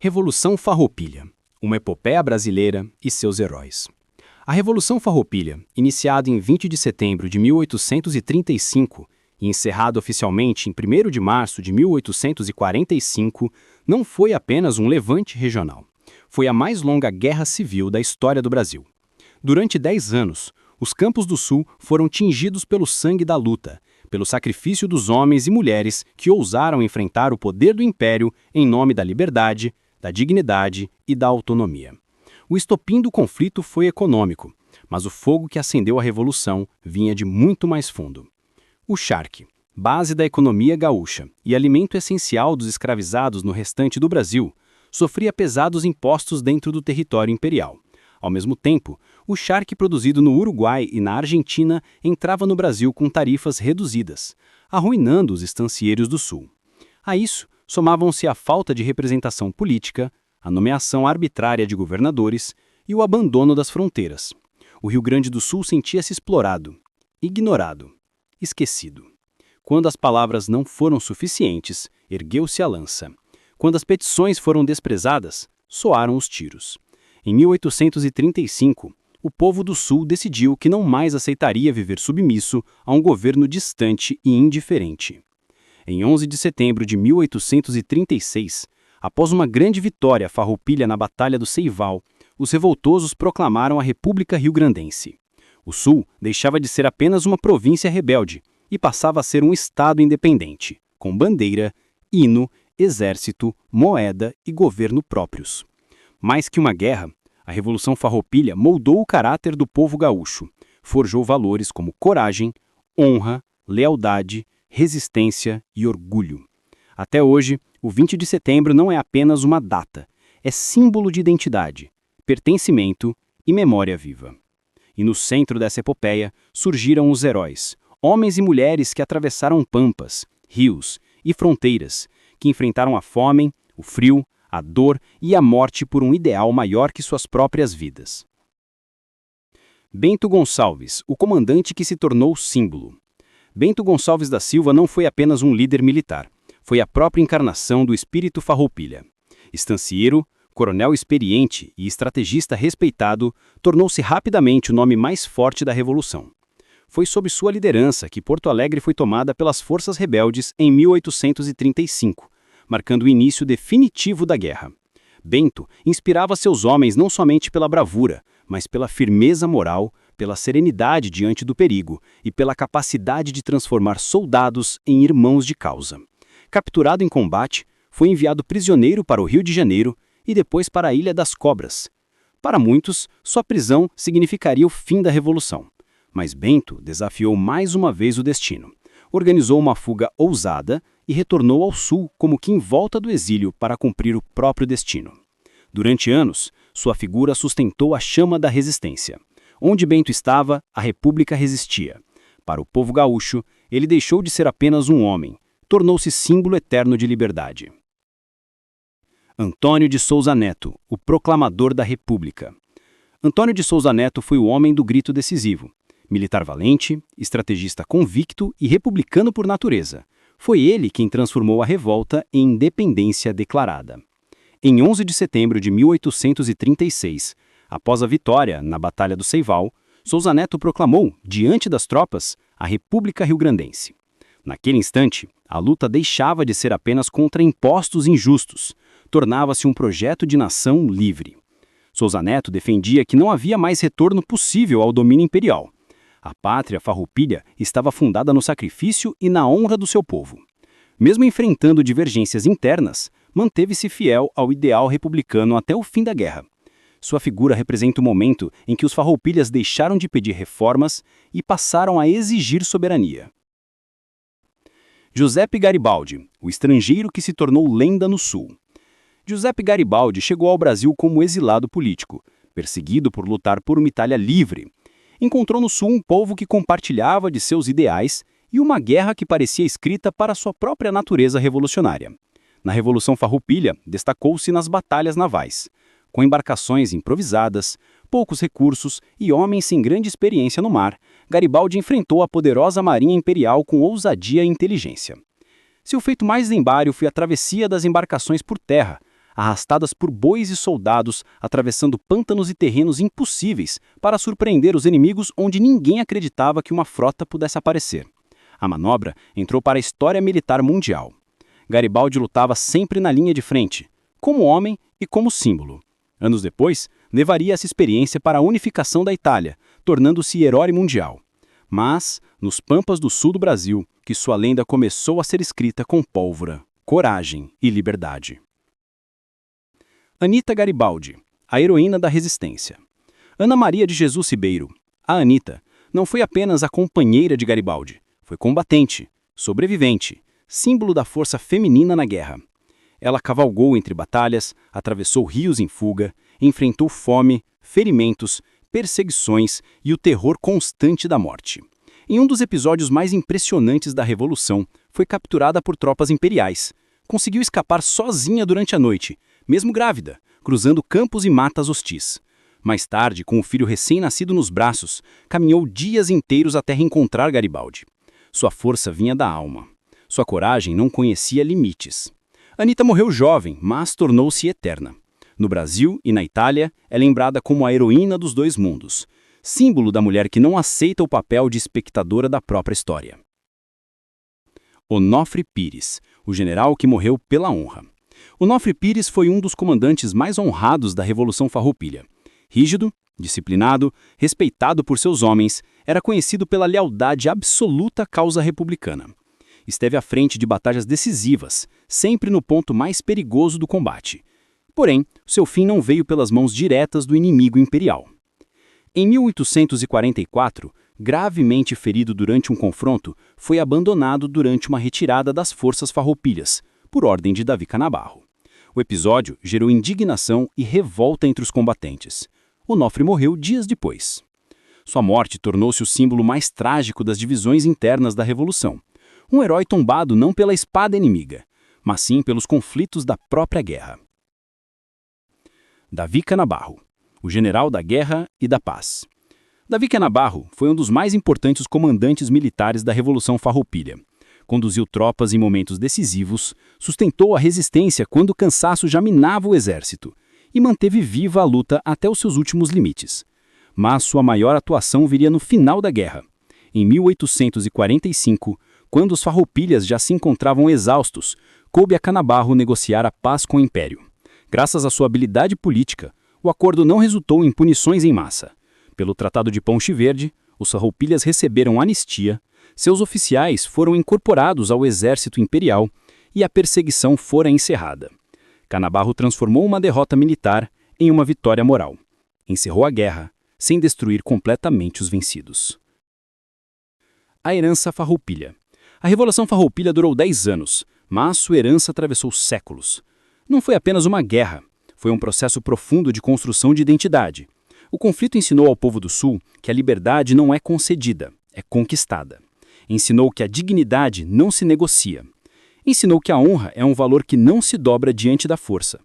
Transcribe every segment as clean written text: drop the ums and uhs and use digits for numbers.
Revolução Farroupilha, uma epopeia brasileira e seus heróis. A Revolução Farroupilha, iniciada em 20 de setembro de 1835 e encerrada oficialmente em 1º de março de 1845, não foi apenas um levante regional. Foi a mais longa guerra civil da história do Brasil. Durante 10 anos, os campos do Sul foram tingidos pelo sangue da luta, pelo sacrifício dos homens e mulheres que ousaram enfrentar o poder do Império em nome da liberdade, da dignidade e da autonomia. O estopim do conflito foi econômico, mas o fogo que acendeu a Revolução vinha de muito mais fundo. O charque, base da economia gaúcha e alimento essencial dos escravizados no restante do Brasil, sofria pesados impostos dentro do território imperial. Ao mesmo tempo, o charque produzido no Uruguai e na Argentina entrava no Brasil com tarifas reduzidas, arruinando os estancieiros do Sul. A isso, somavam-se a falta de representação política, a nomeação arbitrária de governadores e o abandono das fronteiras. O Rio Grande do Sul sentia-se explorado, ignorado, esquecido. Quando as palavras não foram suficientes, ergueu-se a lança. Quando as petições foram desprezadas, soaram os tiros. Em 1835, o povo do Sul decidiu que não mais aceitaria viver submisso a um governo distante e indiferente. Em 11 de setembro de 1836, após uma grande vitória farroupilha na Batalha do Ceival, os revoltosos proclamaram a República Rio-Grandense. O Sul deixava de ser apenas uma província rebelde e passava a ser um estado independente, com bandeira, hino, exército, moeda e governo próprios. Mais que uma guerra, a Revolução Farroupilha moldou o caráter do povo gaúcho, forjou valores como coragem, honra, lealdade, resistência e orgulho. Até hoje, o 20 de setembro não é apenas uma data, é símbolo de identidade, pertencimento e memória viva. E no centro dessa epopeia surgiram os heróis, homens e mulheres que atravessaram pampas, rios e fronteiras, que enfrentaram a fome, o frio, a dor e a morte por um ideal maior que suas próprias vidas. Bento Gonçalves, o comandante que se tornou símbolo. Bento Gonçalves da Silva não foi apenas um líder militar, foi a própria encarnação do espírito farroupilha. Estancieiro, coronel experiente e estrategista respeitado, tornou-se rapidamente o nome mais forte da Revolução. Foi sob sua liderança que Porto Alegre foi tomada pelas forças rebeldes em 1835, marcando o início definitivo da guerra. Bento inspirava seus homens não somente pela bravura, mas pela firmeza moral, pela serenidade diante do perigo e pela capacidade de transformar soldados em irmãos de causa. Capturado em combate, foi enviado prisioneiro para o Rio de Janeiro e depois para a Ilha das Cobras. Para muitos, sua prisão significaria o fim da Revolução. Mas Bento desafiou mais uma vez o destino. Organizou uma fuga ousada e retornou ao Sul como quem volta do exílio para cumprir o próprio destino. Durante anos, sua figura sustentou a chama da resistência. Onde Bento estava, a República resistia. Para o povo gaúcho, ele deixou de ser apenas um homem, tornou-se símbolo eterno de liberdade. Antônio de Souza Neto, o proclamador da República. Antônio de Souza Neto foi o homem do grito decisivo. Militar valente, estrategista convicto e republicano por natureza. Foi ele quem transformou a revolta em independência declarada. Em 11 de setembro de 1836, após a vitória na Batalha do Ceival, Souza Neto proclamou, diante das tropas, a República Rio-Grandense. Naquele instante, a luta deixava de ser apenas contra impostos injustos, tornava-se um projeto de nação livre. Souza Neto defendia que não havia mais retorno possível ao domínio imperial. A pátria farroupilha estava fundada no sacrifício e na honra do seu povo. Mesmo enfrentando divergências internas, manteve-se fiel ao ideal republicano até o fim da guerra. Sua figura representa o momento em que os farroupilhas deixaram de pedir reformas e passaram a exigir soberania. Giuseppe Garibaldi, o estrangeiro que se tornou lenda no Sul. Giuseppe Garibaldi chegou ao Brasil como exilado político, perseguido por lutar por uma Itália livre. Encontrou no Sul um povo que compartilhava de seus ideais e uma guerra que parecia escrita para sua própria natureza revolucionária. Na Revolução Farroupilha, destacou-se nas batalhas navais. Com embarcações improvisadas, poucos recursos e homens sem grande experiência no mar, Garibaldi enfrentou a poderosa marinha imperial com ousadia e inteligência. Seu feito mais lendário foi a travessia das embarcações por terra, arrastadas por bois e soldados, atravessando pântanos e terrenos impossíveis para surpreender os inimigos onde ninguém acreditava que uma frota pudesse aparecer. A manobra entrou para a história militar mundial. Garibaldi lutava sempre na linha de frente, como homem e como símbolo. Anos depois, levaria essa experiência para a unificação da Itália, tornando-se herói mundial. Mas, nos pampas do sul do Brasil, que sua lenda começou a ser escrita com pólvora, coragem e liberdade. Anita Garibaldi, a heroína da resistência. Ana Maria de Jesus Ribeiro, a Anita, não foi apenas a companheira de Garibaldi, foi combatente, sobrevivente, símbolo da força feminina na guerra. Ela cavalgou entre batalhas, atravessou rios em fuga, enfrentou fome, ferimentos, perseguições e o terror constante da morte. Em um dos episódios mais impressionantes da Revolução, foi capturada por tropas imperiais. Conseguiu escapar sozinha durante a noite, mesmo grávida, cruzando campos e matas hostis. Mais tarde, com o filho recém-nascido nos braços, caminhou dias inteiros até reencontrar Garibaldi. Sua força vinha da alma. Sua coragem não conhecia limites. Anita morreu jovem, mas tornou-se eterna. No Brasil e na Itália, é lembrada como a heroína dos dois mundos, símbolo da mulher que não aceita o papel de espectadora da própria história. Onofre Pires, o general que morreu pela honra. Onofre Pires foi um dos comandantes mais honrados da Revolução Farroupilha. Rígido, disciplinado, respeitado por seus homens, era conhecido pela lealdade absoluta à causa republicana. Esteve à frente de batalhas decisivas, sempre no ponto mais perigoso do combate. Porém, seu fim não veio pelas mãos diretas do inimigo imperial. Em 1844, gravemente ferido durante um confronto, foi abandonado durante uma retirada das forças farroupilhas, por ordem de Davi Canabarro. O episódio gerou indignação e revolta entre os combatentes. Onofre morreu dias depois. Sua morte tornou-se o símbolo mais trágico das divisões internas da Revolução. Um herói tombado não pela espada inimiga, mas sim pelos conflitos da própria guerra. Davi Canabarro, o general da guerra e da paz. Davi Canabarro foi um dos mais importantes comandantes militares da Revolução Farroupilha. Conduziu tropas em momentos decisivos, sustentou a resistência quando o cansaço já minava o exército e manteve viva a luta até os seus últimos limites. Mas sua maior atuação viria no final da guerra. Em 1845, quando os farroupilhas já se encontravam exaustos, coube a Canabarro negociar a paz com o Império. Graças à sua habilidade política, o acordo não resultou em punições em massa. Pelo Tratado de Ponte Verde, os farroupilhas receberam anistia, seus oficiais foram incorporados ao exército imperial e a perseguição fora encerrada. Canabarro transformou uma derrota militar em uma vitória moral. Encerrou a guerra, sem destruir completamente os vencidos. A herança farroupilha. A Revolução Farroupilha durou 10 anos, mas sua herança atravessou séculos. Não foi apenas uma guerra, foi um processo profundo de construção de identidade. O conflito ensinou ao povo do Sul que a liberdade não é concedida, é conquistada. Ensinou que a dignidade não se negocia. Ensinou que a honra é um valor que não se dobra diante da força.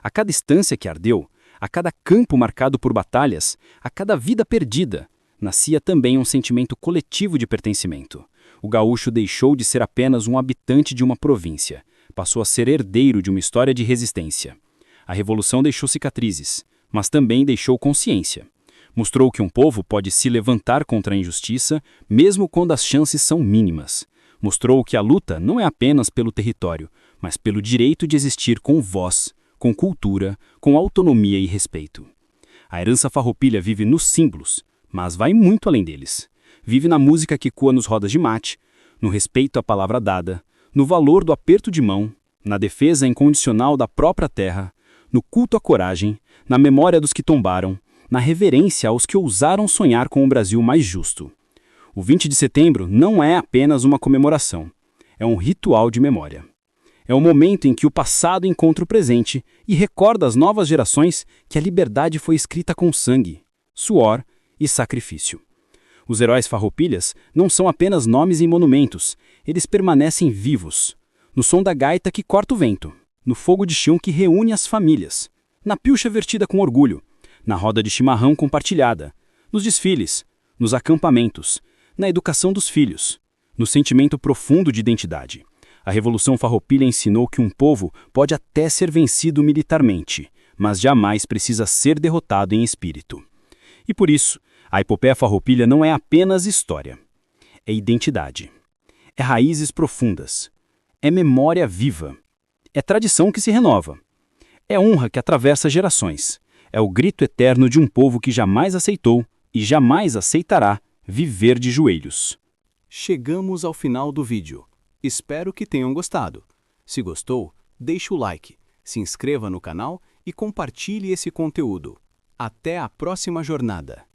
A cada instância que ardeu, a cada campo marcado por batalhas, a cada vida perdida, nascia também um sentimento coletivo de pertencimento. O gaúcho deixou de ser apenas um habitante de uma província, passou a ser herdeiro de uma história de resistência. A Revolução deixou cicatrizes, mas também deixou consciência. Mostrou que um povo pode se levantar contra a injustiça, mesmo quando as chances são mínimas. Mostrou que a luta não é apenas pelo território, mas pelo direito de existir com voz, com cultura, com autonomia e respeito. A herança farroupilha vive nos símbolos, mas vai muito além deles. Vive na música que coa nos rodas de mate, no respeito à palavra dada, no valor do aperto de mão, na defesa incondicional da própria terra, no culto à coragem, na memória dos que tombaram, na reverência aos que ousaram sonhar com um Brasil mais justo. O 20 de setembro não é apenas uma comemoração, é um ritual de memória. É o momento em que o passado encontra o presente e recorda às novas gerações que a liberdade foi escrita com sangue, suor e sacrifício. Os heróis farroupilhas não são apenas nomes em monumentos, eles permanecem vivos. No som da gaita que corta o vento, no fogo de chão que reúne as famílias, na pilcha vertida com orgulho, na roda de chimarrão compartilhada, nos desfiles, nos acampamentos, na educação dos filhos, no sentimento profundo de identidade. A Revolução Farroupilha ensinou que um povo pode até ser vencido militarmente, mas jamais precisa ser derrotado em espírito. E por isso, a epopeia farroupilha não é apenas história. É identidade. É raízes profundas. É memória viva. É tradição que se renova. É honra que atravessa gerações. É o grito eterno de um povo que jamais aceitou e jamais aceitará viver de joelhos. Chegamos ao final do vídeo. Espero que tenham gostado. Se gostou, deixe o like, se inscreva no canal e compartilhe esse conteúdo. Até a próxima jornada!